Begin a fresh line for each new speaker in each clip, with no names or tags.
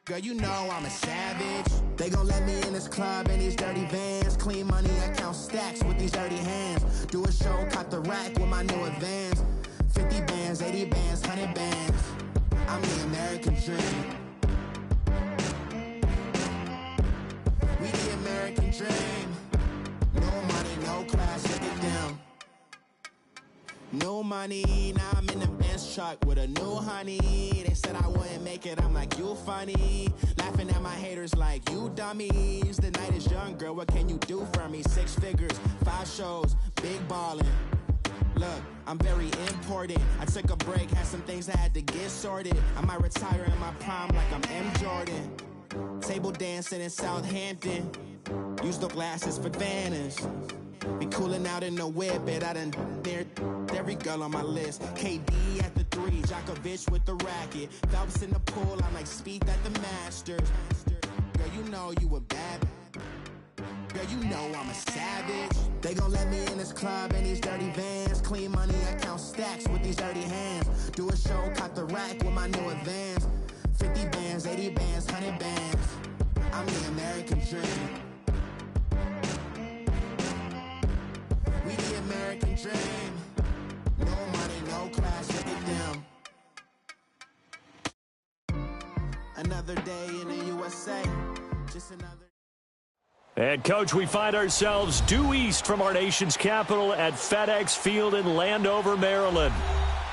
Girl, you know I'm a savage. They gon' let me in this club in these dirty vans. Clean money, I count stacks with these dirty hands. Do a show, caught the rack with my new advance. 50 bands, 80 bands, 100 bands. I'm the American dream. We the American dream. No money, no class, look at them. No money, now I'm in the Benz truck with a new honey. They said I wouldn't make it, I'm like, you funny. Laughing at my haters like, you dummies. The night is young, girl, what can you do for me? 6 figures, 5 shows, big ballin'. Look, I'm very important. I took a break, had some things I had to get sorted. I might retire in my prime like I'm M. Jordan. Table dancing in Southampton. Use the glasses for Vannas. Be cooling out in the whip, but I done dared every girl on my list. KD at the 3, Djokovic with the racket. Phelps in the pool, I'm like Speed at the Masters. Girl, you know you a bad. Girl, you know I'm a savage. They gon' let me in this club in these dirty vans. Clean money, I count stacks with these dirty hands. Do a show, caught the rack with my new advance. 50 bands, 80 bands, 100 bands. I'm the American dream. We the American dream. No money, no class, look at them. Another day in the USA. Just another.
And, Coach, we find ourselves due east from our nation's capital at FedEx Field in Landover, Maryland.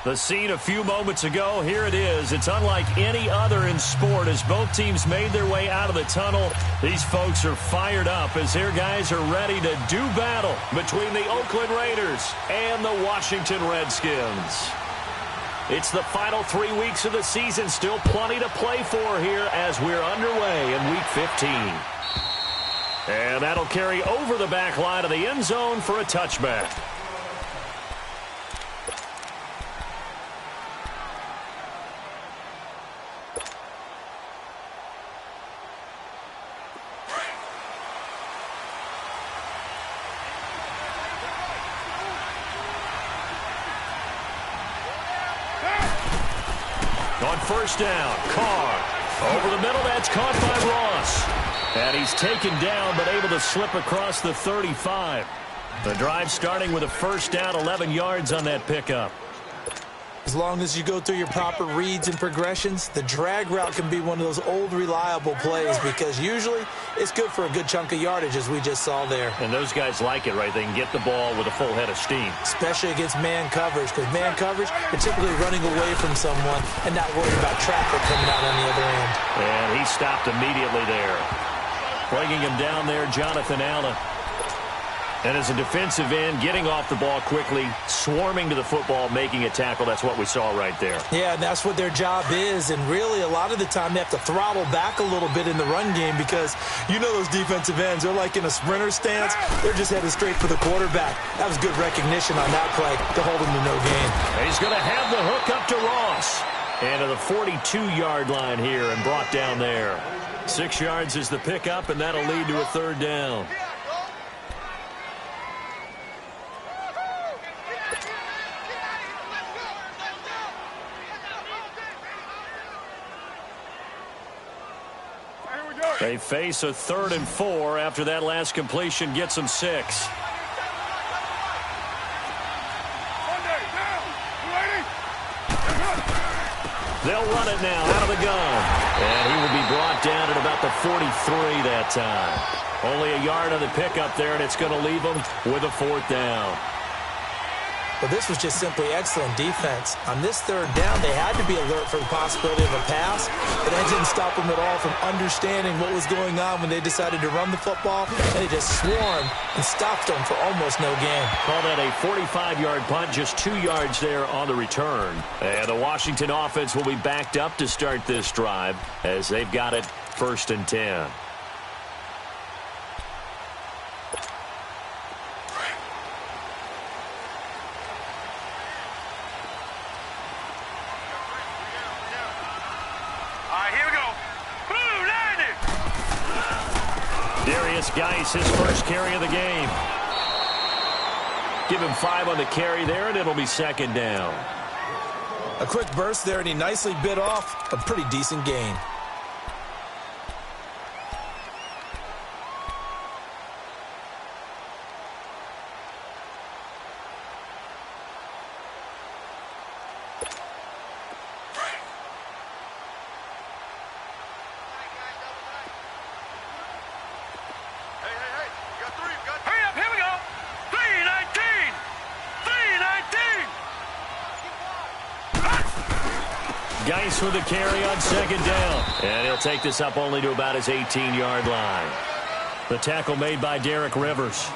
The scene a few moments ago, here it is. It's unlike any other in sport as both teams made their way out of the tunnel. These folks are fired up as their guys are ready to do battle between the Oakland Raiders and the Washington Redskins. It's the final 3 weeks of the season, still plenty to play for here as we're underway in Week 15. And that'll carry over the back line of the end zone for a touchback. On first down, Carr. Over the middle, that's caught by Ross. And he's taken down, but able to slip across the 35. The drive starting with a first down, 11 yards on that pickup.
As long as you go through your proper reads and progressions, the drag route can be one of those old reliable plays because usually it's good for a good chunk of yardage, as we just saw there.
And those guys like it, right? They can get the ball with a full head of steam.
Especially against man coverage, because man coverage, they're typically running away from someone and not worried about traffic coming out on the other end.
And he stopped immediately there. Bringing him down there, Jonathan Allen. And as a defensive end, getting off the ball quickly, swarming to the football, making a tackle. That's what we saw right there.
Yeah, and that's what their job is. And really, a lot of the time, they have to throttle back a little bit in the run game because you know those defensive ends, they're like in a sprinter stance. They're just headed straight for the quarterback. That was good recognition on that play to hold him to no gain.
And he's going to have the hook up to Ross. And to the 42-yard line here and brought down there. 6 yards is the pickup, and that'll lead to a third down. They face a 3rd and 4 after that last completion gets them 6. They'll run it now out of the gun. And he will be brought down at about the 43 that time. Only a yard on the pickup there, and it's going to leave them with a 4th down.
Well, this was just simply excellent defense. On this 3rd down, they had to be alert for the possibility of a pass, but that didn't stop them at all from understanding what was going on when they decided to run the football, and they just swarmed and stopped them for almost no gain.
Call that a 45-yard punt, just 2 yards there on the return. And the Washington offense will be backed up to start this drive as they've got it 1st and 10. Geis, his first carry of the game. Give him 5 on the carry there, and it'll be 2nd down.
A quick burst there, and he nicely bit off a pretty decent gain.
Geis with the carry on second down. And he'll take this up only to about his 18-yard line. The tackle made by Derek Rivers.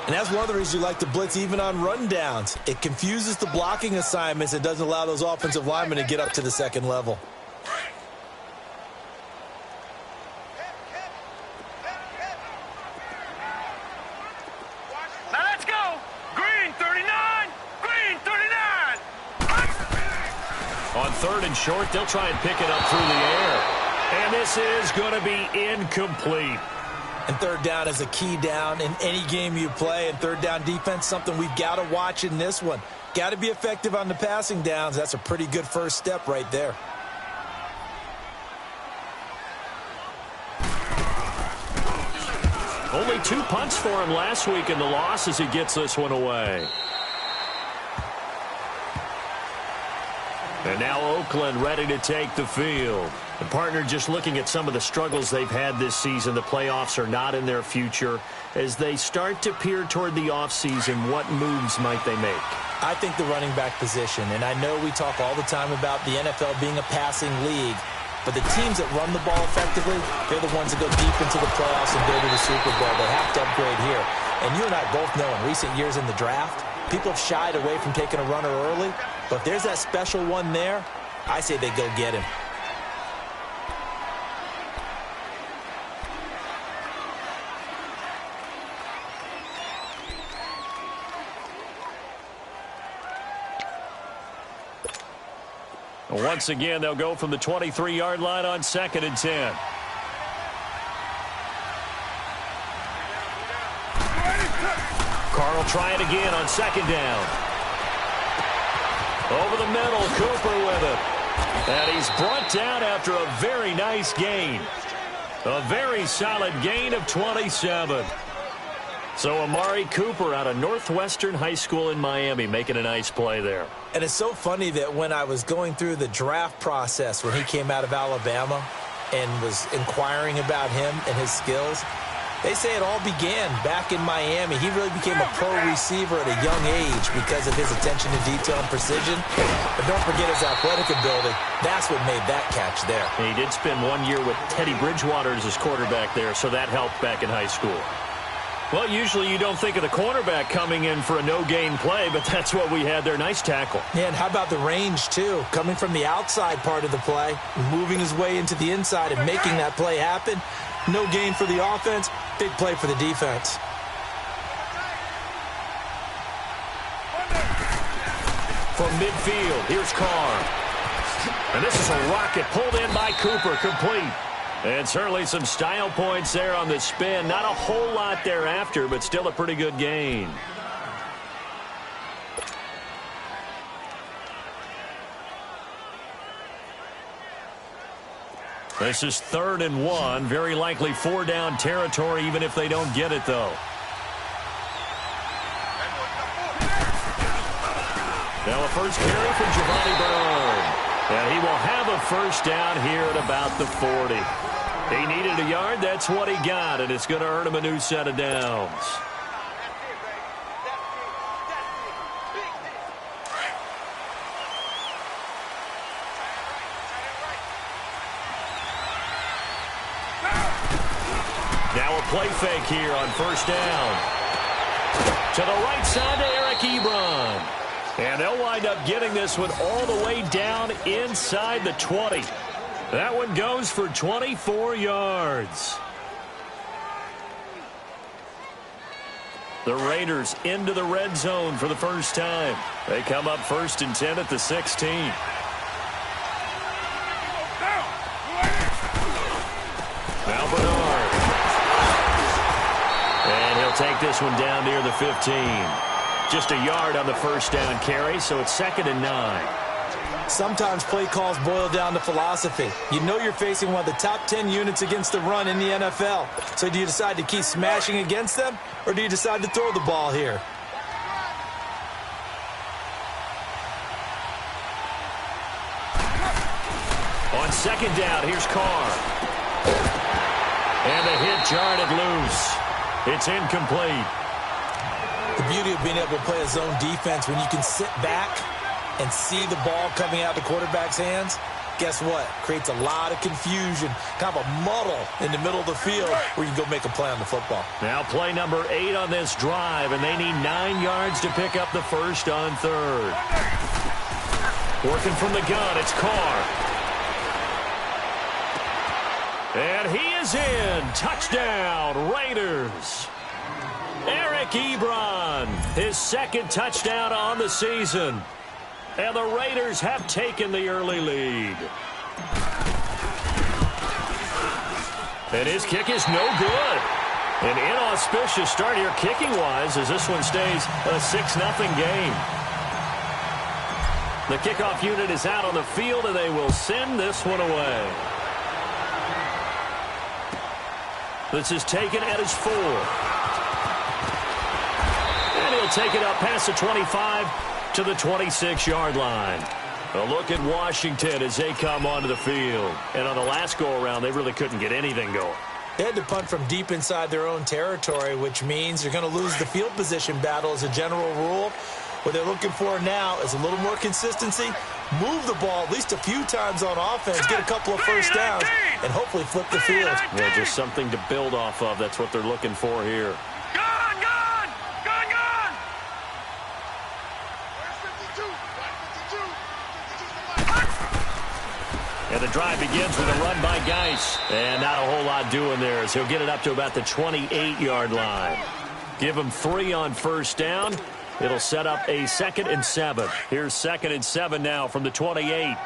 And that's one of the reasons you like to blitz even on rundowns. It confuses the blocking assignments and doesn't allow those offensive linemen to get up to the second level.
Now let's go. Green 39. Green 39.
On third and short, they'll try and pick it up through the air. And this is going to be incomplete.
And third down is a key down in any game you play. And third down defense, something we've got to watch in this one. Got to be effective on the passing downs. That's a pretty good first step right there.
Only 2 punts for him last week in the loss as he gets this one away. And now Oakland ready to take the field. The partner just looking at some of the struggles they've had this season. The playoffs are not in their future. As they start to peer toward the offseason, what moves might they make?
I think the running back position, and I know we talk all the time about the NFL being a passing league, but the teams that run the ball effectively, they're the ones that go deep into the playoffs and go to the Super Bowl. They have to upgrade here. And you and I both know in recent years in the draft, people have shied away from taking a runner early, but if there's that special one there, I say they go get him.
Once again, they'll go from the 23-yard line on 2nd and 10. Carl trying again on 2nd down. Over the middle, Cooper with it. And he's brought down after a very nice gain. A very solid gain of 27. So Amari Cooper out of Northwestern High School in Miami making a nice play there.
And it's so funny that when I was going through the draft process when he came out of Alabama and was inquiring about him and his skills, they say it all began back in Miami. He really became a pro receiver at a young age because of his attention to detail and precision. But don't forget his athletic ability. That's what made that catch there.
And he did spend 1 year with Teddy Bridgewater as his quarterback there, so that helped back in high school. Well, usually you don't think of the cornerback coming in for a no-gain play, but that's what we had there. Nice tackle.
Yeah, and how about the range, too? Coming from the outside part of the play, moving his way into the inside and making that play happen. No gain for the offense, big play for the defense.
From midfield, here's Carr. And this is a rocket pulled in by Cooper, complete. And certainly some style points there on the spin. Not a whole lot thereafter, but still a pretty good gain. This is 3rd and 1. Very likely 4-down territory, even if they don't get it, though. Now a first carry from Giovanni Bernard. And he will have a first down here at about the 40. He needed a yard. That's what he got, and it's going to earn him a new set of downs. Now a play fake here on first down. To the right side to Eric Ebron. And they'll wind up getting this one all the way down inside the 20. That one goes for 24 yards. The Raiders into the red zone for the first time. They come up 1st and 10 at the 16. Now Bernard. And he'll take this one down near the 15. Just a yard on the first down carry, so it's 2nd and 9.
Sometimes play calls boil down to philosophy. You know you're facing one of the top 10 units against the run in the NFL. So do you decide to keep smashing against them, or do you decide to throw the ball here?
On 2nd down, here's Carr. And the hit jarred it loose. It's incomplete.
The beauty of being able to play a zone defense when you can sit back and see the ball coming out the quarterback's hands, guess what? Creates a lot of confusion, kind of a muddle in the middle of the field where you can go make a play on the football.
Now play number 8 on this drive, and they need 9 yards to pick up the first on third. Working from the gun, it's Carr. And he is in. Touchdown, Raiders. Eric Ebron, his second touchdown on the season. And the Raiders have taken the early lead. And his kick is no good. An inauspicious start here kicking-wise as this one stays a 6-0 game. The kickoff unit is out on the field, and they will send this one away. This is taken at his 4. And he'll take it up past the 25 to the 26-yard line. A look at Washington as they come onto the field. And on the last go-around, they really couldn't get anything going.
They had to punt from deep inside their own territory, which means they're going to lose the field position battle as a general rule. What they're looking for now is a little more consistency, move the ball at least a few times on offense, get a couple of first downs, and hopefully flip the field.
Yeah, just something to build off of. That's what they're looking for here.
Gone! Gone! Gone! Gone!
And the drive begins with a run by Geis. And not a whole lot doing there as he'll get it up to about the 28-yard line. Give him 3 on first down. It'll set up a 2nd and 7. Here's 2nd and 7 now from the 28.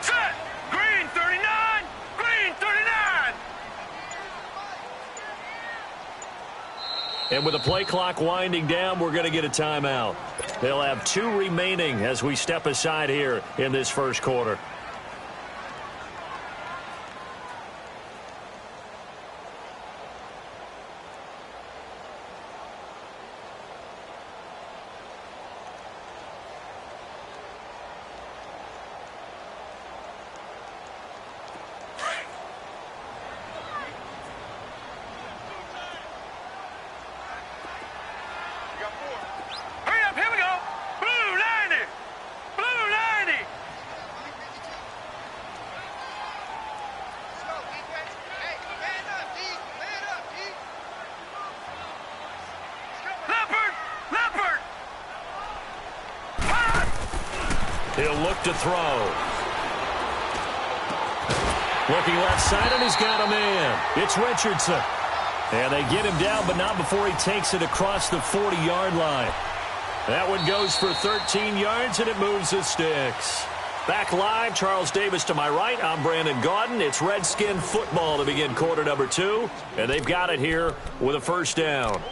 Set! Green 39! Green 39!
And with the play clock winding down, we're going to get a timeout. They'll have 2 remaining as we step aside here in this first quarter. He'll look to throw. Looking left side, and he's got a man. It's Richardson. And they get him down, but not before he takes it across the 40-yard line. That one goes for 13 yards, and it moves the sticks. Back live, Charles Davis to my right. I'm Brandon Gaudin. It's Redskin football to begin quarter number 2. And they've got it here with a first down.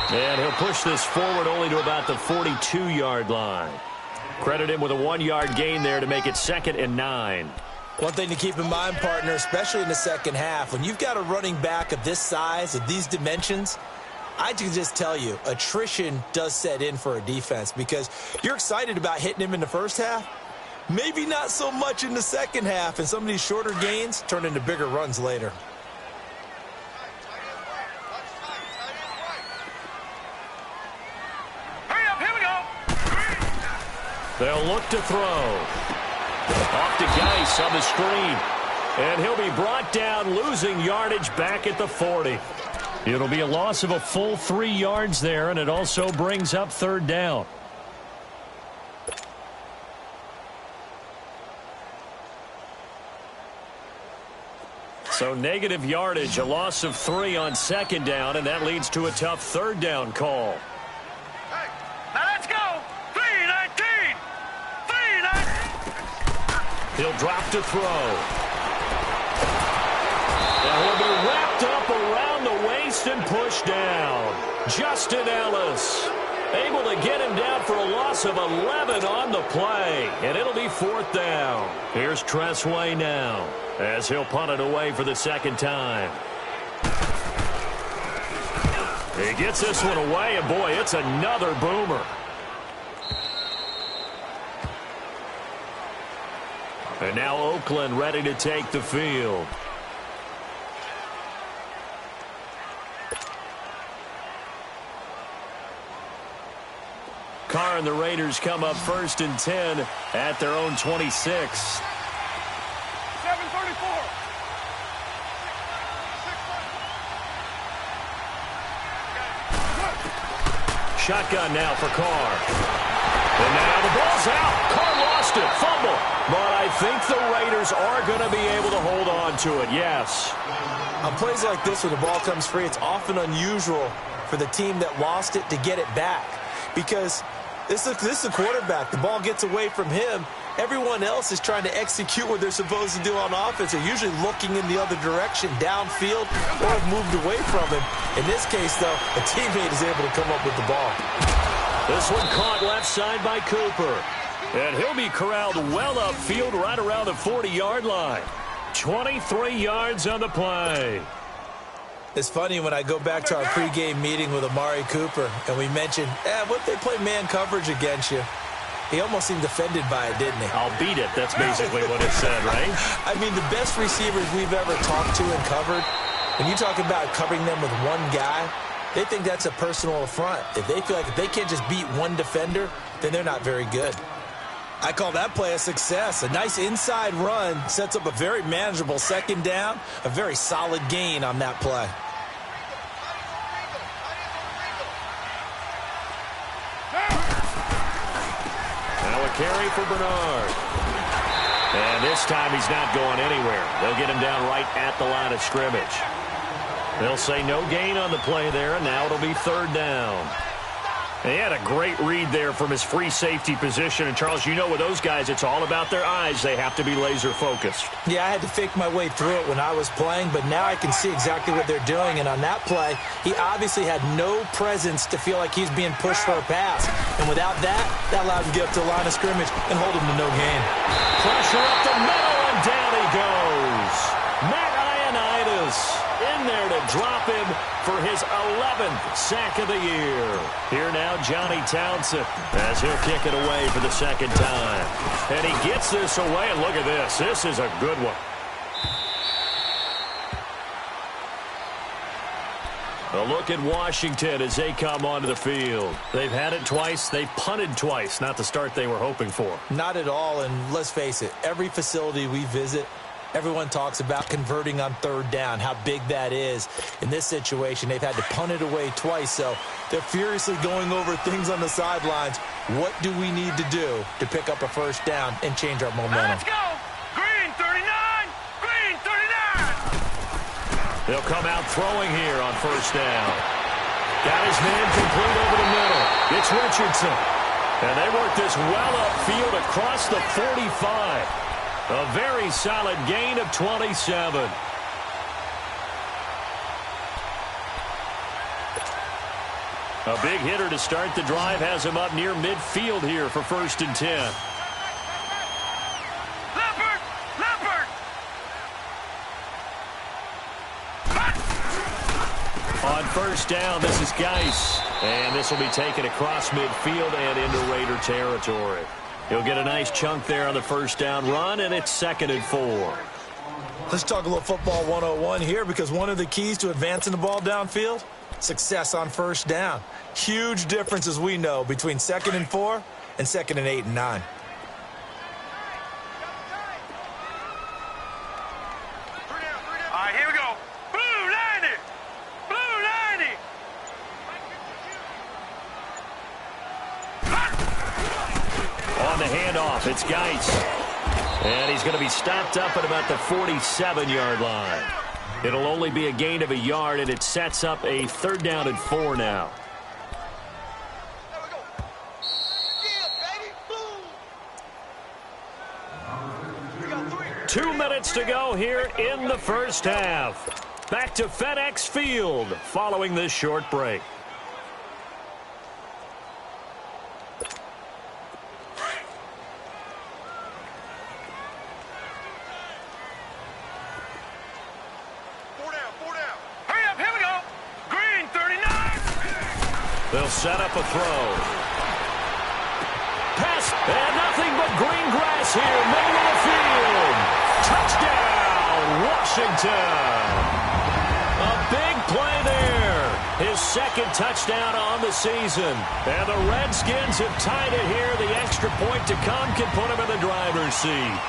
And he'll push this forward only to about the 42-yard line. Credit him with a 1-yard gain there to make it 2nd and 9.
One thing to keep in mind, partner, especially in the second half, when you've got a running back of this size, of these dimensions, I can just tell you, attrition does set in for a defense because you're excited about hitting him in the first half. Maybe not so much in the second half, and some of these shorter gains turn into bigger runs later.
They'll look to throw. Off to Geis on the screen. And he'll be brought down, losing yardage back at the 40. It'll be a loss of a full 3 yards there, and it also brings up third down. So negative yardage, a loss of 3 on second down, and that leads to a tough third down call. He'll drop to throw. And he'll be wrapped up around the waist and pushed down. Justin Ellis. Able to get him down for a loss of 11 on the play. And it'll be 4th down. Here's Tressway now as he'll punt it away for the second time. He gets this one away, and boy, it's another boomer. And now Oakland ready to take the field. Carr and the Raiders come up 1st and 10 at their own 26.
7:34.
Shotgun now for Carr. And now the ball's out. Carr lost it. Fumble. But I think the Raiders are going to be able to hold on to it, yes.
On plays like this where the ball comes free, it's often unusual for the team that lost it to get it back. Because this is a quarterback. The ball gets away from him. Everyone else is trying to execute what they're supposed to do on offense. They're usually looking in the other direction, downfield, or have moved away from him. In this case, though, a teammate is able to come up with the ball.
This one caught left side by Cooper. And he'll be corralled well upfield right around the 40-yard line. 23 yards on the play.
It's funny when I go back to our pregame meeting with Amari Cooper, and we mentioned, what if they play man coverage against you? He almost seemed offended by it, didn't he?
I'll beat it. That's basically what it said, right?
I mean, the best receivers we've ever talked to and covered, when you talk about covering them with one guy, they think that's a personal affront. If they feel like if they can't just beat one defender, then they're not very good. I call that play a success. A nice inside run sets up a very manageable second down, a very solid gain on that play.
Carry for Bernard. And this time he's not going anywhere. They'll get him down right at the line of scrimmage. They'll say no gain on the play there, and now it'll be 3rd down. He had a great read there from his free safety position. And, Charles, you know with those guys, it's all about their eyes. They have to be laser-focused.
Yeah, I had to fake my way through it when I was playing, but now I can see exactly what they're doing. And on that play, he obviously had no presence to feel like he's being pushed for a pass. And without that, that allowed him to get up to the line of scrimmage and hold him to no gain.
Pressure up the middle, and down he goes. Matt Ioannidis in there to drop him for his 11th sack of the year. Here now, Johnny Townsend, as he'll kick it away for the second time. And he gets this away, and look at this. This is a good one. A look at Washington as they come onto the field. They've had it twice. They've punted twice. Not the start they were hoping for.
Not at all, and let's face it, every facility we visit, everyone talks about converting on 3rd down, how big that is. In this situation, they've had to punt it away twice, so they're furiously going over things on the sidelines. What do we need to do to pick up a 1st down and change our momentum?
Let's go! Green 39! Green 39!
They'll come out throwing here on 1st down. Got his man complete over the middle. It's Richardson. And they work this well upfield across the 45. A very solid gain of 27. A big hitter to start the drive has him up near midfield here for 1st and 10.
Leopard! Leopard!
On 1st down, this is Geis. And this will be taken across midfield and into Raider territory. He'll get a nice chunk there on the 1st down run, and it's 2nd and 4.
Let's talk a little football 101 here, because one of the keys to advancing the ball downfield, success on 1st down. Huge difference, as we know, between 2nd and 4 and 2nd and 8 and 9.
All right, here we go. Blue 90! Blue 90!
On the handoff, it's Geis. And he's going to be stopped up at about the 47-yard line. It'll only be a gain of a yard, and it sets up a 3rd down and 4 now. 2 minutes to go here in the 1st half. Back to FedEx Field following this short break. They'll set up a throw. Pass, and nothing but green grass here, middle of the field. Touchdown, Washington. A big play there. His second touchdown on the season. And the Redskins have tied it here. The extra point to come can put him in the driver's seat.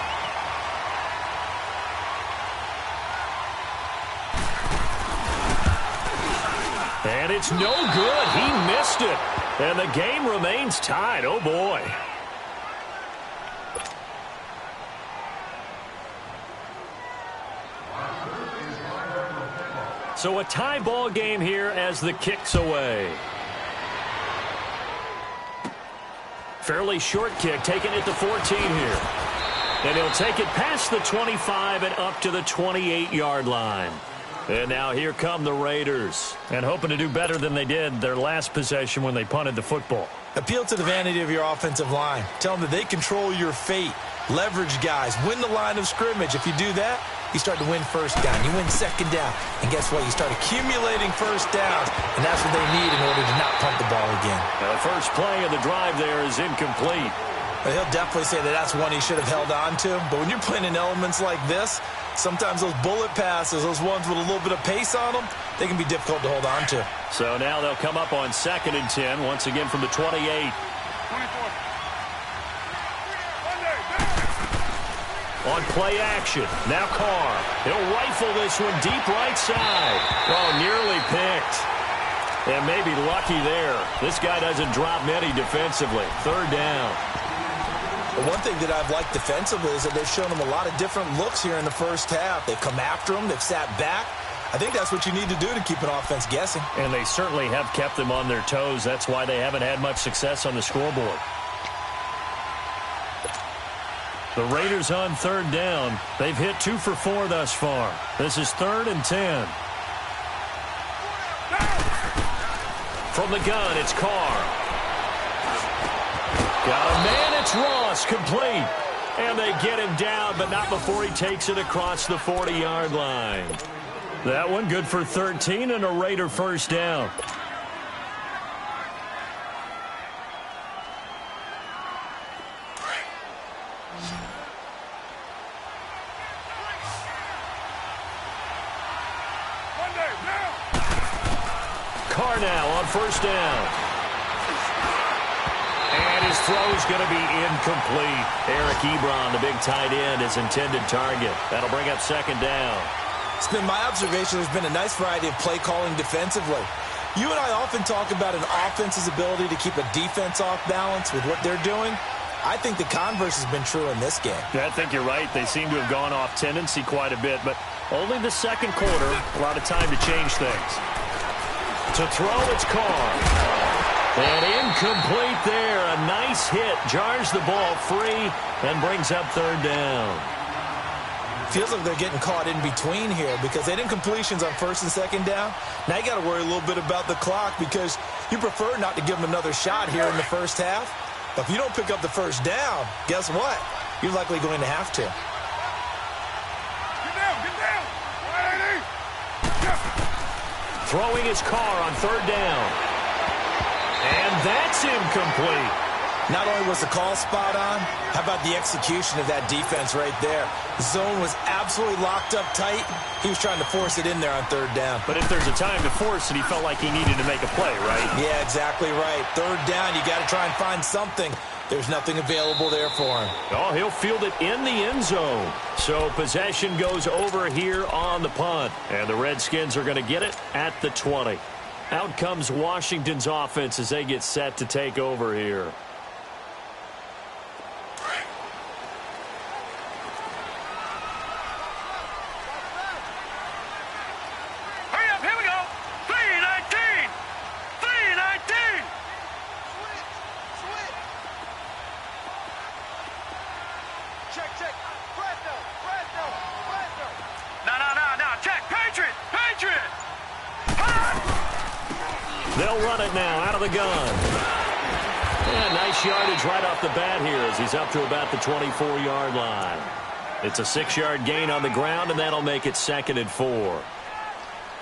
And it's no good. He missed it. And the game remains tied. Oh, boy. So a tie ball game here as the kick's away. Fairly short kick, taking it to 14 here. And he'll take it past the 25 and up to the 28-yard line. And now here come the Raiders. And hoping to do better than they did their last possession when they punted the football.
Appeal to the vanity of your offensive line. Tell them that they control your fate. Leverage guys. Win the line of scrimmage. If you do that, you start to win first down. You win second down. And guess what? You start accumulating first downs. And that's what they need in order to not punt the ball again.
Now the first play of the drive there is incomplete.
Well, he'll definitely say that that's one he should have held on to. But when you're playing in elements like this, sometimes those bullet passes, those ones with a little bit of pace on them, they can be difficult to hold on to.
So now they'll come up on 2nd and 10, once again from the 28.
24.
On play action, now Carr. He'll rifle this one deep right side. Oh, nearly picked. And maybe lucky there. This guy doesn't drop many defensively. 3rd down.
The one thing that I've liked defensively is that they've shown them a lot of different looks here in the first half. They've come after them. They've sat back. I think that's what you need to do to keep an offense guessing.
And they certainly have kept them on their toes. That's why they haven't had much success on the scoreboard. The Raiders on 3rd down. They've hit 2 for 4 thus far. This is 3rd and 10. From the gun, it's Carr. Got a man, it's Ross, complete. And they get him down, but not before he takes it across the 40-yard line. That one good for 13 and a Raider first down. Carr now on 1st down. And his throw's going to be incomplete. Eric Ebron, the big tight end, his intended target. That'll bring up 2nd down.
It's been my observation there's been a nice variety of play calling defensively. You and I often talk about an offense's ability to keep a defense off balance with what they're doing. I think the converse has been true in this game.
Yeah, I think you're right. They seem to have gone off tendency quite a bit, but only the 2nd quarter, a lot of time to change things. To throw, it's Carr. And incomplete there. A nice hit. Jars the ball free and brings up 3rd down.
Feels like they're getting caught in between here because they did incompletions on 1st and 2nd down. Now you got to worry a little bit about the clock because you prefer not to give them another shot here in the first half. But if you don't pick up the first down, guess what? You're likely going to have to.
Get down, get down. 180.
Throwing his Carr on 3rd down. And that's incomplete.
Not only was the call spot on, how about the execution of that defense right there? The zone was absolutely locked up tight. He was trying to force it in there on 3rd down.
But if there's a time to force it, he felt like he needed to make a play, right?
Yeah, exactly right. 3rd down, you got to try and find something. There's nothing available there for him.
Oh, he'll field it in the end zone. So possession goes over here on the punt. And the Redskins are going to get it at the 20. Out comes Washington's offense as they get set to take over here.
Hurry up, here we go. 319. 319.
Check. Fresno.
No. Check. Patriot.
They'll run it now out of the gun. Yeah, nice yardage right off the bat here as he's up to about the 24-yard line. It's a 6-yard gain on the ground, and that'll make it 2nd and 4.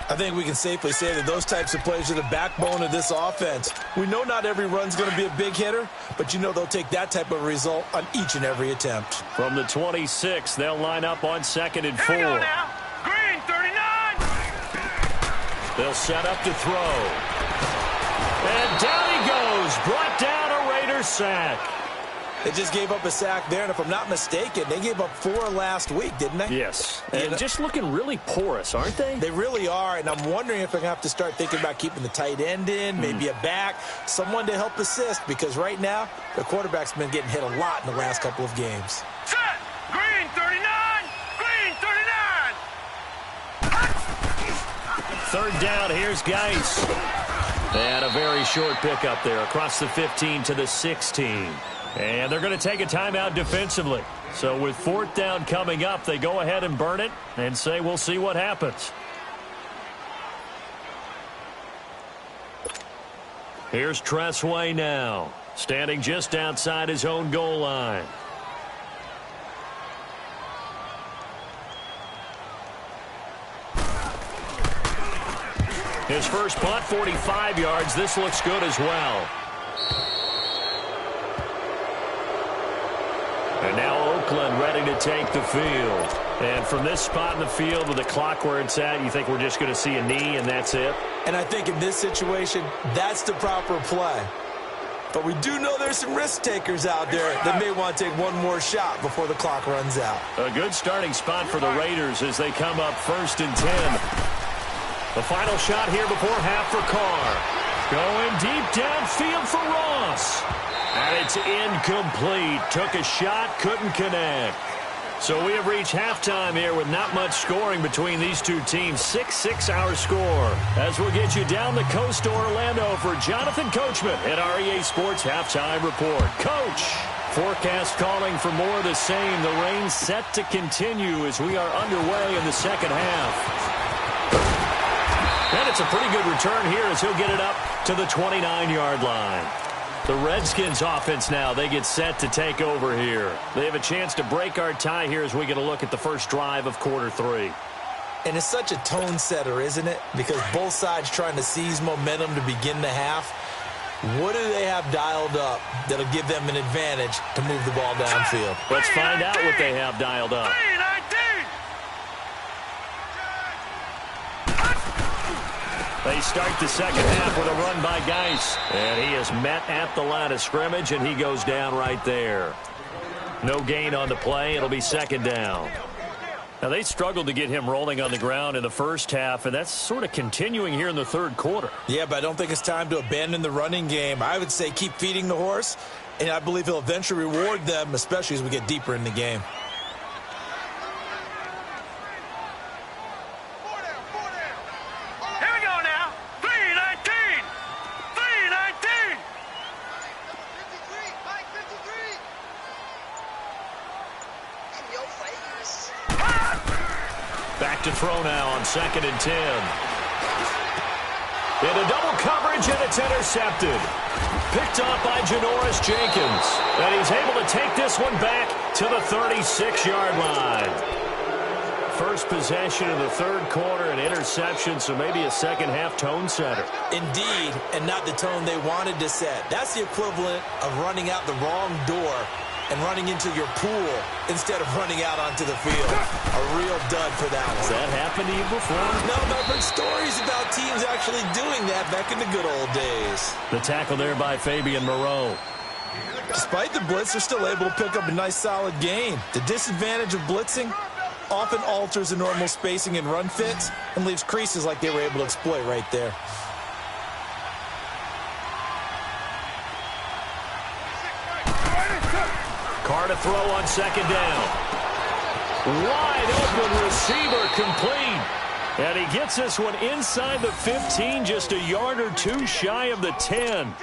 I think we can safely say that those types of plays are the backbone of this offense. We know not every run's going to be a big hitter, but you know they'll take that type of result on each and every attempt.
From the 26, they'll line up on 2nd and 4.
Here we go now. Green, 39.
They'll set up to throw. And down he goes. Brought down a Raiders sack.
They just gave up a sack there, and if I'm not mistaken, they gave up 4 last week, didn't they?
Yes, and just looking really porous, aren't they?
They really are, and I'm wondering if they're going to have to start thinking about keeping the tight end in, maybe a back, someone to help assist, because right now, the quarterback's been getting hit a lot in the last couple of games.
Set. Green, 39. Green, 39.
3rd down, here's Geis. And a very short pickup there across the 15 to the 16. And they're going to take a timeout defensively. So with 4th down coming up, they go ahead and burn it and say we'll see what happens. Here's Tressway now, standing just outside his own goal line. His first punt, 45 yards. This looks good as well. And now Oakland ready to take the field. And from this spot in the field with the clock where it's at, you think we're just going to see a knee and that's it?
And I think in this situation, that's the proper play. But we do know there's some risk takers out there that may want to take one more shot before the clock runs out.
A good starting spot for the Raiders as they come up 1st and 10. The final shot here before half for Carr. Going deep downfield for Ross. And it's incomplete. Took a shot, couldn't connect. So we have reached halftime here with not much scoring between these two teams. 6-6 our score. As we'll get you down the coast to Orlando for Jonathan Coachman at REA Sports Halftime Report. Coach, forecast calling for more of the same. The rain set to continue as we are underway in the second half. And it's a pretty good return here as he'll get it up to the 29-yard line. The Redskins offense now, they get set to take over here. They have a chance to break our tie here as we get a look at the first drive of quarter 3.
And it's such a tone setter, isn't it? Because both sides trying to seize momentum to begin the half. What do they have dialed up that'll give them an advantage to move the ball downfield?
Let's find out what they have dialed up. They start the second half with a run by Geis. And he is met at the line of scrimmage, and he goes down right there. No gain on the play. It'll be 2nd down. Now, they struggled to get him rolling on the ground in the first half, and that's sort of continuing here in the 3rd quarter.
Yeah, but I don't think it's time to abandon the running game. I would say keep feeding the horse, and I believe he'll eventually reward them, especially as we get deeper in the game.
Back to throw now on 2nd and 10. Into double coverage, and it's intercepted. Picked off by Janoris Jenkins. And he's able to take this one back to the 36-yard line. First possession of the 3rd quarter, an interception, so maybe a second-half tone setter.
Indeed, and not the tone they wanted to set. That's the equivalent of running out the wrong door and running into your pool instead of running out onto the field. A real dud for that one.
Has that happened to you before?
No, but I've heard stories about teams actually doing that back in the good old days.
The tackle there by Fabian Moreau.
Despite the blitz, they're still able to pick up a nice, solid gain. The disadvantage of blitzing often alters the normal spacing and run fits and leaves creases like they were able to exploit right there.
Carr to throw on 2nd down. Wide open receiver complete. And he gets this one inside the 15, just a yard or two shy of the 10.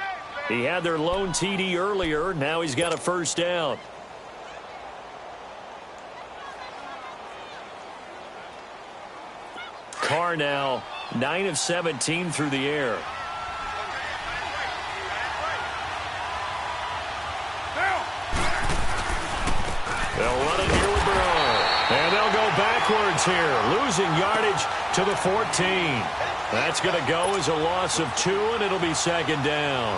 He had their lone TD earlier. Now he's got a first down. Carr now 9 of 17 through the air. They'll run it here with Burrow. And And they'll go backwards here, losing yardage to the 14. That's going to go as a loss of 2, and it'll be second down.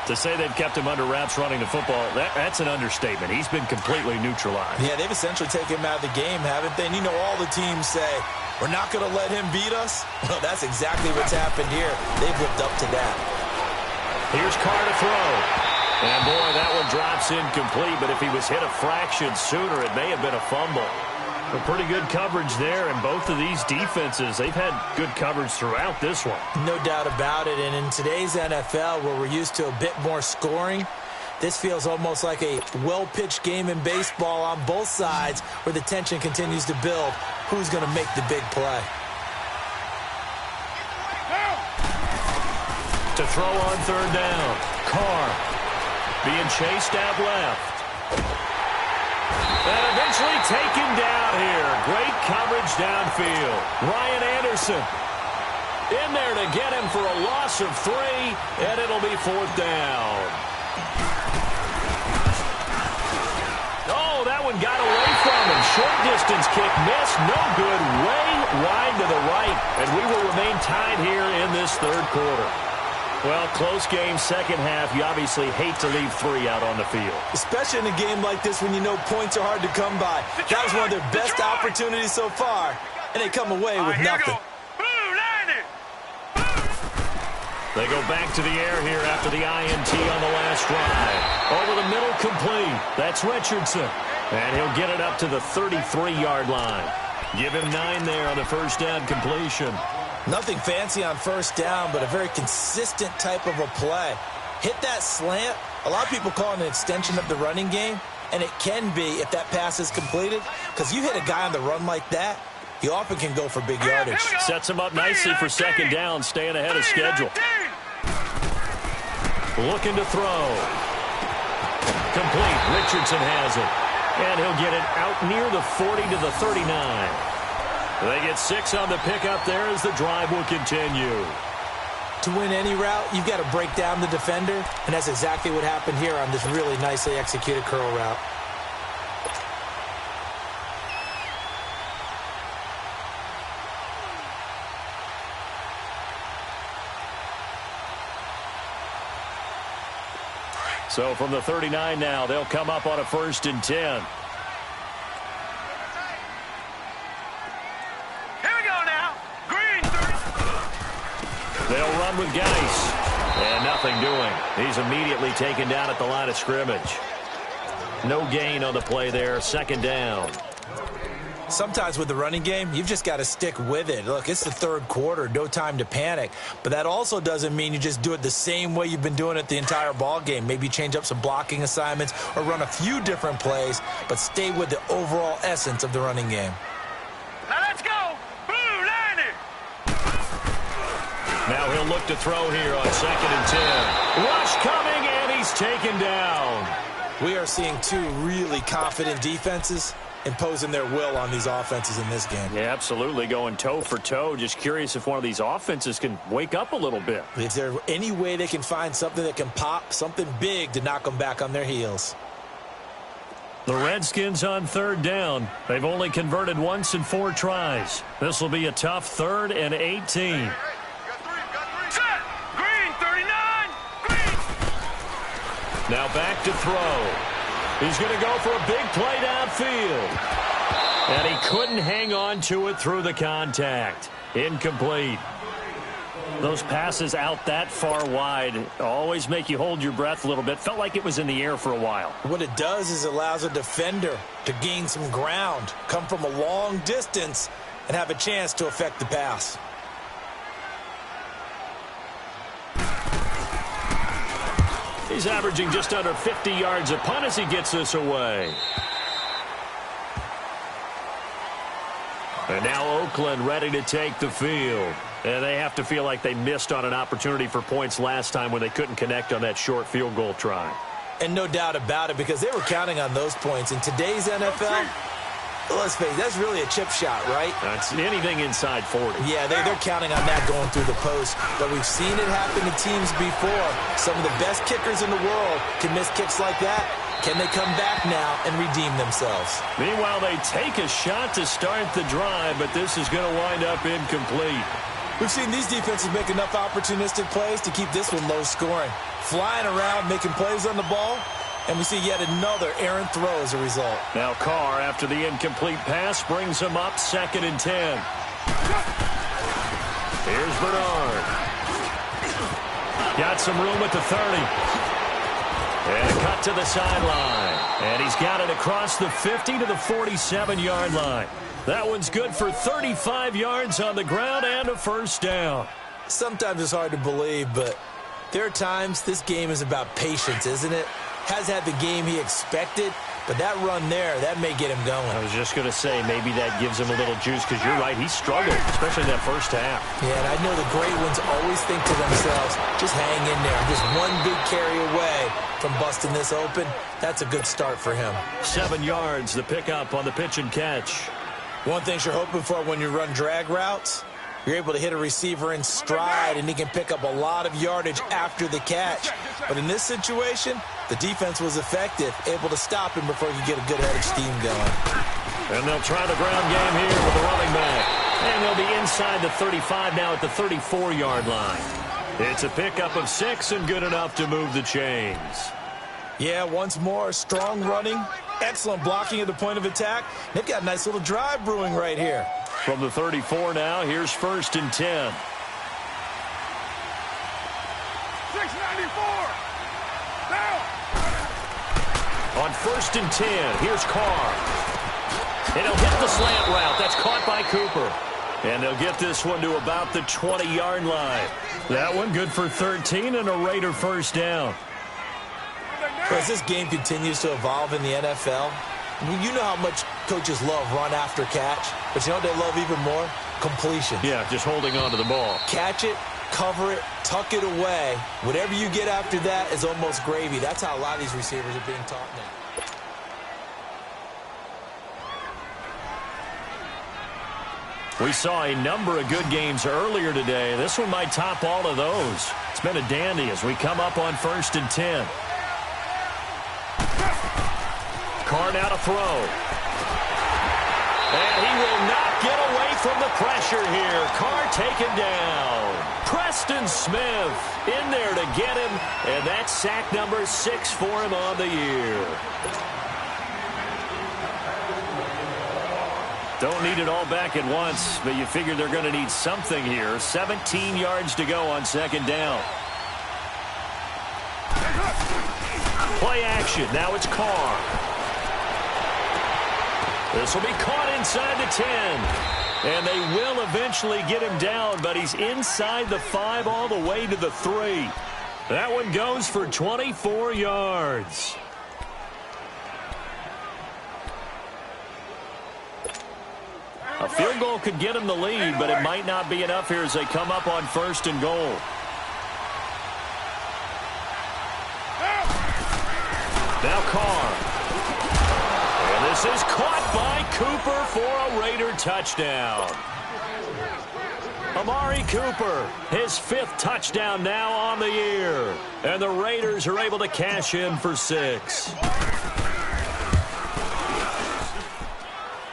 To say they've kept him under wraps running the football, that's an understatement. He's been completely neutralized.
Yeah, they've essentially taken him out of the game, haven't they? And you know all the teams say, we're not going to let him beat us. Well, that's exactly what's happened here. They've lived up to that.
Here's Carr to throw. And, boy, that one drops incomplete, but if he was hit a fraction sooner, it may have been a fumble. But pretty good coverage there, and both of these defenses, they've had good coverage throughout this one.
No doubt about it, and in today's NFL, where we're used to a bit more scoring, this feels almost like a well-pitched game in baseball on both sides, where the tension continues to build. Who's going to make the big play?
To throw on third down, Carr being chased out left. And eventually taken down here. Great coverage downfield. Ryan Anderson in there to get him for a loss of 3, and it'll be fourth down. Oh, that one got away from him. Short distance kick missed. No good. Way wide to the right, and we will remain tied here in this third quarter. Well, close game, second half. You obviously hate to leave 3 out on the field.
Especially in a game like this when you know points are hard to come by. That was one of their best opportunities so far, and they come away with nothing.
They go back to the air here after the INT on the last drive. Over the middle, complete. That's Richardson. And he'll get it up to the 33-yard line. Give him 9 there on the first down completion.
Nothing fancy on first down, but a very consistent type of a play. Hit that slant. A lot of people call it an extension of the running game, and it can be if that pass is completed, because you hit a guy on the run like that, he often can go for big yardage.
Sets him up nicely for second down, staying ahead of schedule. Looking to throw. Complete. Richardson has it. And he'll get it out near the 40 to the 39. They get 6 on the pickup there as the drive will continue.
To win any route, you've got to break down the defender, and that's exactly what happened here on this really nicely executed curl route.
So from the 39 now, they'll come up on a 1st and 10. They'll run with Geis. And nothing doing. He's immediately taken down at the line of scrimmage. No gain on the play there. Second down.
Sometimes with the running game, you've just got to stick with it. Look, it's the third quarter. No time to panic. But that also doesn't mean you just do it the same way you've been doing it the entire ball game. Maybe change up some blocking assignments or run a few different plays, but stay with the overall essence of the running game.
Now let's go.
Now he'll look to throw here on 2nd and 10. Rush coming, and he's taken down.
We are seeing 2 really confident defenses imposing their will on these offenses in this game.
Yeah, absolutely, going toe for toe. Just curious if one of these offenses can wake up a little bit.
Is there any way they can find something that can pop, something big to knock them back on their heels?
The Redskins on 3rd down. They've only converted once in 4 tries. This will be a tough 3rd and 18. Now back to throw. He's going to go for a big play downfield. And he couldn't hang on to it through the contact. Incomplete. Those passes out that far wide always make you hold your breath a little bit. Felt like it was in the air for a while.
What it does is it allows a defender to gain some ground, come from a long distance, and have a chance to affect the pass.
He's averaging just under 50 yards a punt as he gets this away. And now Oakland ready to take the field. And they have to feel like they missed on an opportunity for points last time when they couldn't connect on that short field goal try.
And no doubt about it, because they were counting on those points. In today's NFL, let's face it, that's really a chip shot, right?
That's anything inside 40.
Yeah, they're counting on that going through the post. But we've seen it happen to teams before. Some of the best kickers in the world can miss kicks like that, Can they come back now and redeem themselves?
Meanwhile, they take a shot to start the drive, but this is going to wind up incomplete.
We've seen these defenses make enough opportunistic plays to keep this one low scoring. Flying around, making plays on the ball, and we see yet another errant throw as a result.
Now Carr, after the incomplete pass, brings him up 2nd and 10. Here's Bernard. Got some room at the 30. And a cut to the sideline. And he's got it across the 50 to the 47-yard line. That one's good for 35 yards on the ground and a first down.
Sometimes it's hard to believe, but there are times this game is about patience, isn't it? Has had the game he expected, but that run there, that may get him going.
I was just going to say, maybe that gives him a little juice, because you're right, he struggled, especially in that first half.
Yeah, and I know the great ones always think to themselves, just hang in there. I'm just one big carry away from busting this open. That's a good start for him.
7 yards, the pickup on the pitch and catch.
One thing you're hoping for when you run drag routes, you're able to hit a receiver in stride, and he can pick up a lot of yardage after the catch. But in this situation, the defense was effective, able to stop him before he could get a good head of steam going.
And they'll try the ground game here with the running back. And they'll be inside the 35 now at the 34-yard line. It's a pickup of 6 and good enough to move the chains.
Yeah, once more, strong running, excellent blocking at the point of attack. They've got a nice little drive brewing right here.
From the 34 now, here's 1st and 10.
694. Now.
On 1st and 10, here's Carr. And he'll hit the slant route. That's caught by Cooper. And they'll get this one to about the 20-yard line. That one good for 13 and a Raider first down.
As this game continues to evolve in the NFL, you know how much coaches love run after catch, but you know what they love even more? Completion.
Yeah, just holding on to the ball.
Catch it, cover it, tuck it away. Whatever you get after that is almost gravy. That's how a lot of these receivers are being taught now.
We saw a number of good games earlier today. This one might top all of those. It's been a dandy as we come up on 1st and 10. Carr now to throw. And he will not get away from the pressure here. Carr taken down. Preston Smith in there to get him. And that's sack number 6 for him on the year. Don't need it all back at once, but you figure they're going to need something here. 17 yards to go on 2nd down. Play action. Now it's Carr. This will be caught inside the 10. And they will eventually get him down, but he's inside the 5 all the way to the 3. That one goes for 24 yards. A field goal could get him the lead, but it might not be enough here as they come up on 1st and goal. Now Carr. And this is caught by Cooper for a Raider touchdown. Amari Cooper, his 5th touchdown now on the year. And the Raiders are able to cash in for 6.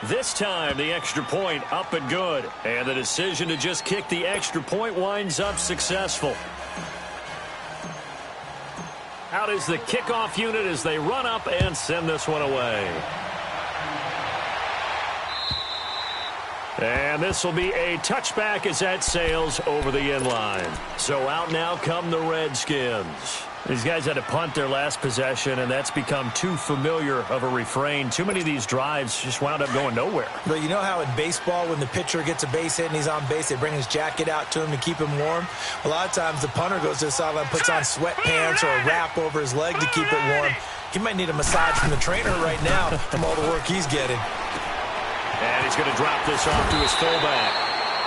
This time, the extra point up and good. And the decision to just kick the extra point winds up successful. Out is the kickoff unit as they run up and send this one away. And this will be a touchback as that sails over the end line. So out now come the Redskins. These guys had to punt their last possession, and that's become too familiar of a refrain. Too many of these drives just wound up going nowhere.
But you know how in baseball, when the pitcher gets a base hit and he's on base, they bring his jacket out to him to keep him warm? A lot of times the punter goes to the sideline, puts on sweatpants or a wrap over his leg to keep it warm. He might need a massage from the trainer right now from all the work he's getting.
And he's going to drop this off to his fullback.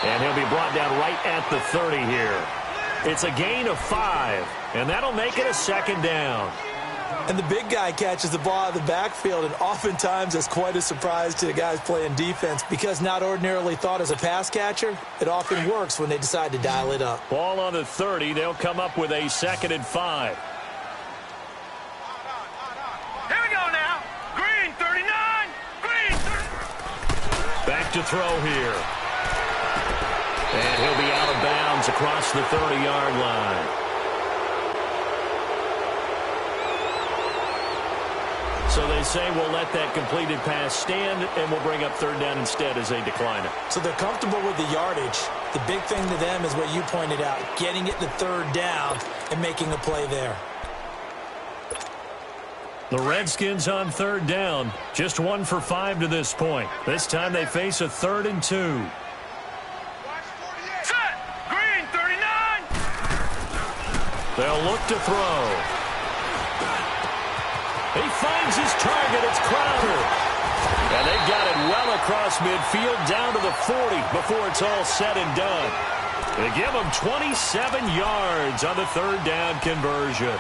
And he'll be brought down right at the 30 here. It's a gain of 5, and that'll make it a 2nd down.
And the big guy catches the ball out of the backfield, and oftentimes that's quite a surprise to the guys playing defense because not ordinarily thought as a pass catcher, it often works when they decide to dial it up.
Ball on the 30. They'll come up with a 2nd and 5.
Here we go.
back to throw here. And he'll be out of bounds across the 30-yard line. So they say we'll let that completed pass stand, and we'll bring up third down instead as they decline it.
So they're comfortable with the yardage. The big thing to them is what you pointed out, getting it to third down and making a play there.
The Redskins on third down, just 1 for 5 to this point. This time they face a 3rd and 2.
Set! Green, 39!
They'll look to throw. He finds his target. It's Crowder. And they've got it well across midfield down to the 40 before it's all said and done. They give him 27 yards on the third down conversion.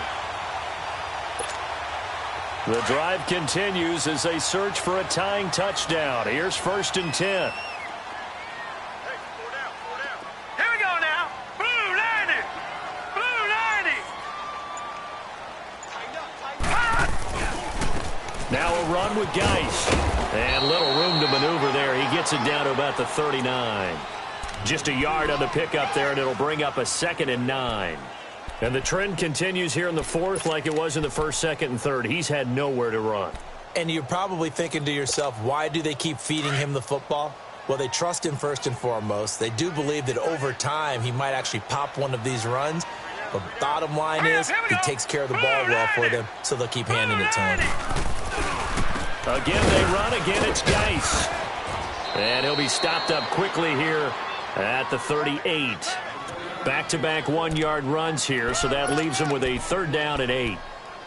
The drive continues as they search for a tying touchdown. Here's 1st and 10.
Hey, 4 down, 4 down. Here we go now. Blue 90. Blue 90.
Now a run with Geis. And little room to maneuver there. He gets it down to about the 39. Just a yard on the pickup there, and it'll bring up a 2nd and 9. And the trend continues here in the 4th like it was in the 1st, 2nd, and 3rd. He's had nowhere to run.
And you're probably thinking to yourself, why do they keep feeding him the football? Well, they trust him first and foremost. They do believe that over time he might actually pop one of these runs. But bottom line is he takes care of the ball well for them, so they'll keep handing it to him.
Again, they run. Again, it's Geis. And he'll be stopped up quickly here at the 38. Back-to-back 1-yard runs here, so that leaves him with a 3rd down and 8.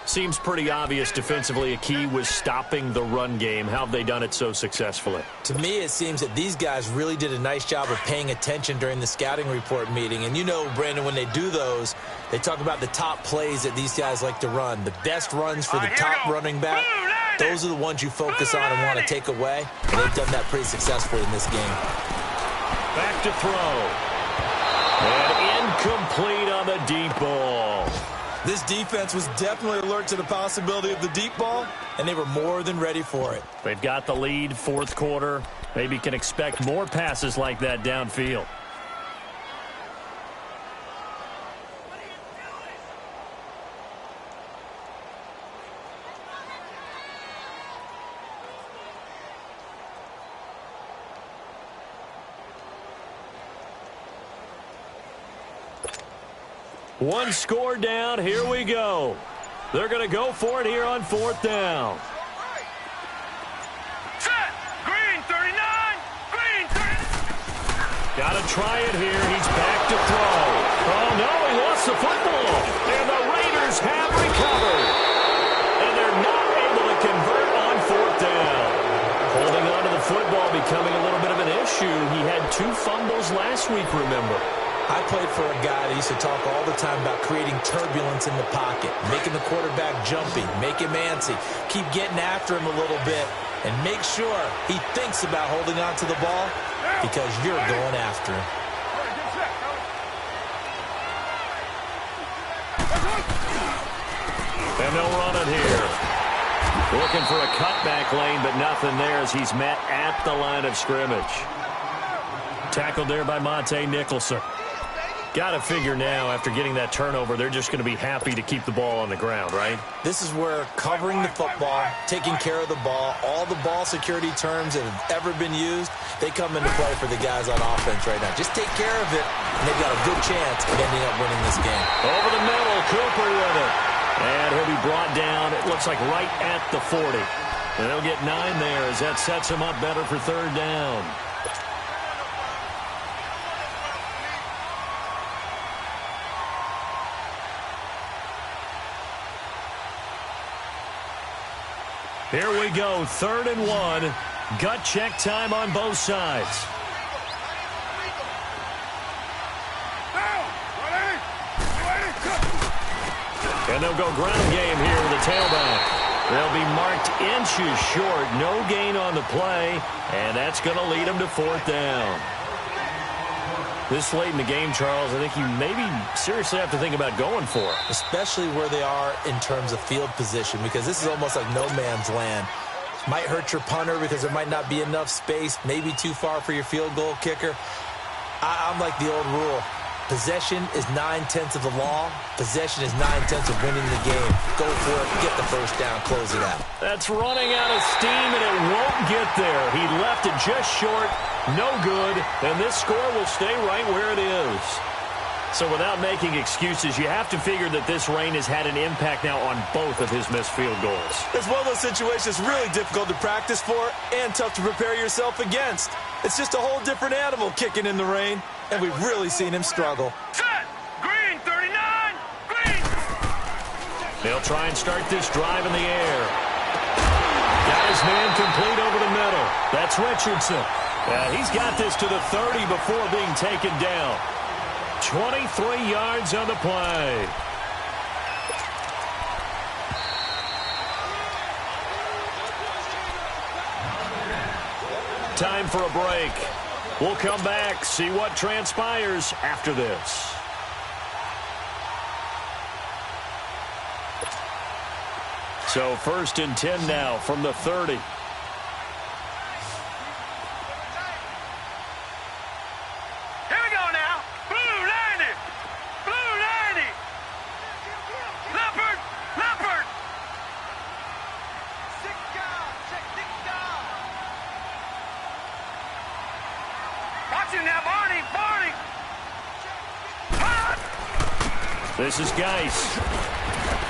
Seems pretty obvious defensively a key was stopping the run game. How have they done it so successfully?
To me, it seems that these guys really did a nice job of paying attention during the scouting report meeting. And you know, Brandon, when they do those, they talk about the top plays that these guys like to run. The best runs for the top running back, those are the ones you focus on and want to take away. And they've done that pretty successfully in this game.
Back to throw. And incomplete on the deep ball.
This defense was definitely alert to the possibility of the deep ball, and they were more than ready for it.
They've got the lead, 4th quarter. Maybe can expect more passes like that downfield. One score down. Here we go. They're going to go for it here on 4th down.
Set! Green, 39! Green, 39!
Got to try it here. He's back to throw. Oh, no, he lost the football. And the Raiders have recovered. And they're not able to convert on 4th down. Holding on to the football becoming a little bit of an issue. He had 2 fumbles last week, remember.
I played for a guy that used to talk all the time about creating turbulence in the pocket, making the quarterback jumpy, make him antsy, keep getting after him a little bit, and make sure he thinks about holding on to the ball because you're going after him.
And they'll run it here. Looking for a cutback lane, but nothing there as he's met at the line of scrimmage. Tackled there by Monte Nicholson. Got to figure now, after getting that turnover, they're just going to be happy to keep the ball on the ground, right?
This is where covering the football, taking care of the ball, all the ball security terms that have ever been used, they come into play for the guys on offense right now. Just take care of it, and they've got a good chance of ending up winning this game.
Over the middle, Cooper with it. And he'll be brought down, it looks like right at the 40. And they'll get 9 there as that sets him up better for 3rd down. Here we go, 3rd and 1. Gut check time on both sides. And they'll go ground game here with the tailback. They'll be marked inches short. No gain on the play, and that's going to lead them to 4th down. This late in the game, Charles, I think you maybe seriously have to think about going for it.
Especially where they are in terms of field position, because this is almost like no man's land. Might hurt your punter because there might not be enough space, maybe too far for your field goal kicker. I'm like the old rule. Possession is 9/10 of the law. Possession is 9/10 of winning the game. Go for it, get the first down, close it out.
That's running out of steam, and it won't get there. He left it just short, no good, and this score will stay right where it is. So without making excuses, you have to figure that this rain has had an impact now on both of his missed field goals.
It's one of those situations really difficult to practice for and tough to prepare yourself against. It's just a whole different animal kicking in the rain, and we've really seen him struggle.
Set! Green, 39! Green!
They'll try and start this drive in the air. Got his man complete over the middle. That's Richardson. He's got this to the 30 before being taken down. 23 yards on the play. Time for a break. We'll come back, see what transpires after this. So 1st and 10 now from the 30. This is Geis.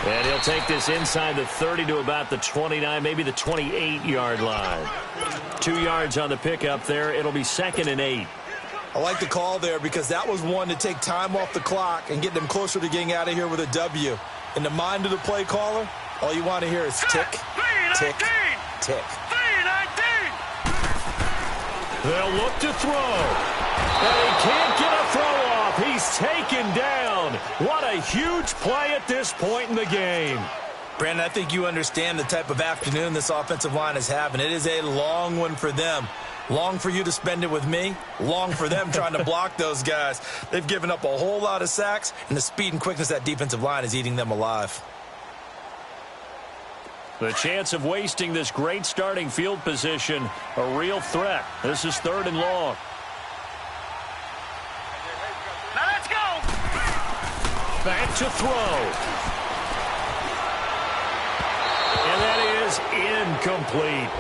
And he'll take this inside the 30 to about the 29, maybe the 28-yard line. 2 yards on the pickup there. It'll be 2nd and 8.
I like the call there because that was one to take time off the clock and get them closer to getting out of here with a W. In the mind of the play caller, all you want to hear is tick, tick, tick.
They'll look to throw. And he can't get a throw off. He's taken down. What a huge play at this point in the game.
Brandon, I think you understand the type of afternoon this offensive line is having. It is a long one for them. Long for you to spend it with me. Long for them trying to block those guys. They've given up a whole lot of sacks, and the speed and quickness of that defensive line is eating them alive.
The chance of wasting this great starting field position, a real threat. This is 3rd and long.
Now let's go!
Back to throw. And that is incomplete.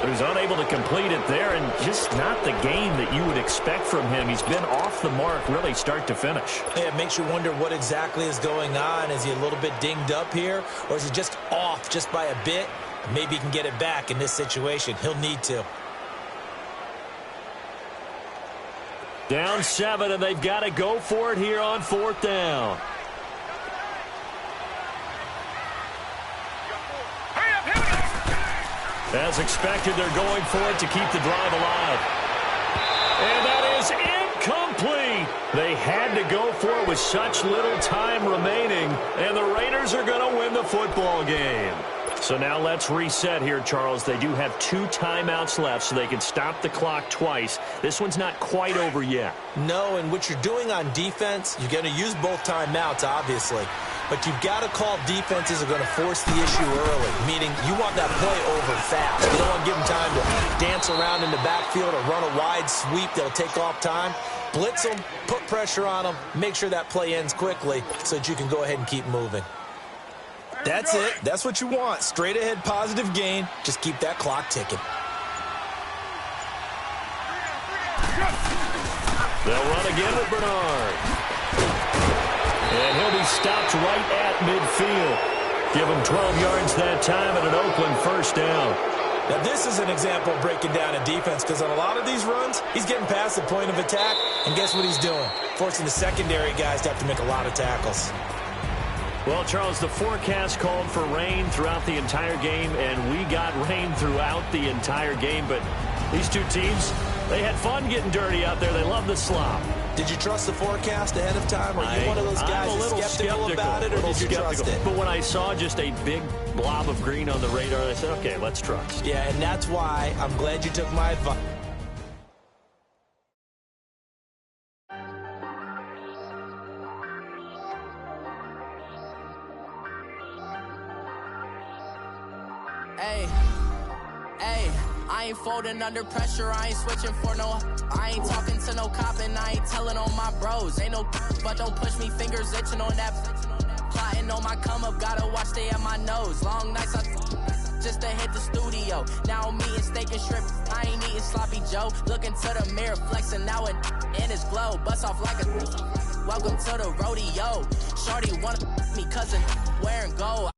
So he's unable to complete it there, and just not the game that you would expect from him. He's been off the mark really start to finish.
Yeah, it makes you wonder what exactly is going on. Is he a little bit dinged up here, or is he just off just by a bit? Maybe he can get it back in this situation. He'll need to.
Down 7, and they've got to go for it here on 4th down. As expected, they're going for it to keep the drive alive. And that is incomplete. They had to go for it with such little time remaining, and the Raiders are going to win the football game. So now let's reset here, Charles. They do have 2 timeouts left, so they can stop the clock twice. This one's not quite over yet.
No, and what you're doing on defense, you're going to use both timeouts, obviously. But you've got to call defenses are going to force the issue early, meaning you want that play over fast. You don't want to give them time to dance around in the backfield or run a wide sweep that'll take off time. Blitz them, put pressure on them, make sure that play ends quickly so that you can go ahead and keep moving. That's it. That's what you want. Straight ahead positive gain. Just keep that clock ticking.
They'll run again with Bernard. And he'll be stopped right at midfield. Give him 12 yards that time and an Oakland 1st down.
Now, this is an example of breaking down a defense because on a lot of these runs, he's getting past the point of attack, and guess what he's doing? Forcing the secondary guys to have to make a lot of tackles.
Well, Charles, the forecast called for rain throughout the entire game, and we got rain throughout the entire game. But these two teams, they had fun getting dirty out there. They love the slop.
Did you trust the forecast ahead of time? Are you one of those guys that's skeptical about it, or did you trust it?
But when I saw just a big blob of green on the radar, I said, okay, let's trust.
Yeah, and that's why I'm glad you took my advice.
Hey, ain't folding under pressure, I ain't switching for no. I ain't talking to no cop and I ain't telling on my bros. Ain't no but don't push me, fingers itching on that. Plotting on my come up, gotta watch stay at my nose. Long nights I just to hit the studio. Now I'm eating steak and shrimp, I ain't eating sloppy Joe. Looking to the mirror, flexing now and in his glow. Bust off like a welcome to the rodeo. Shorty wanna me cousin wearing gold.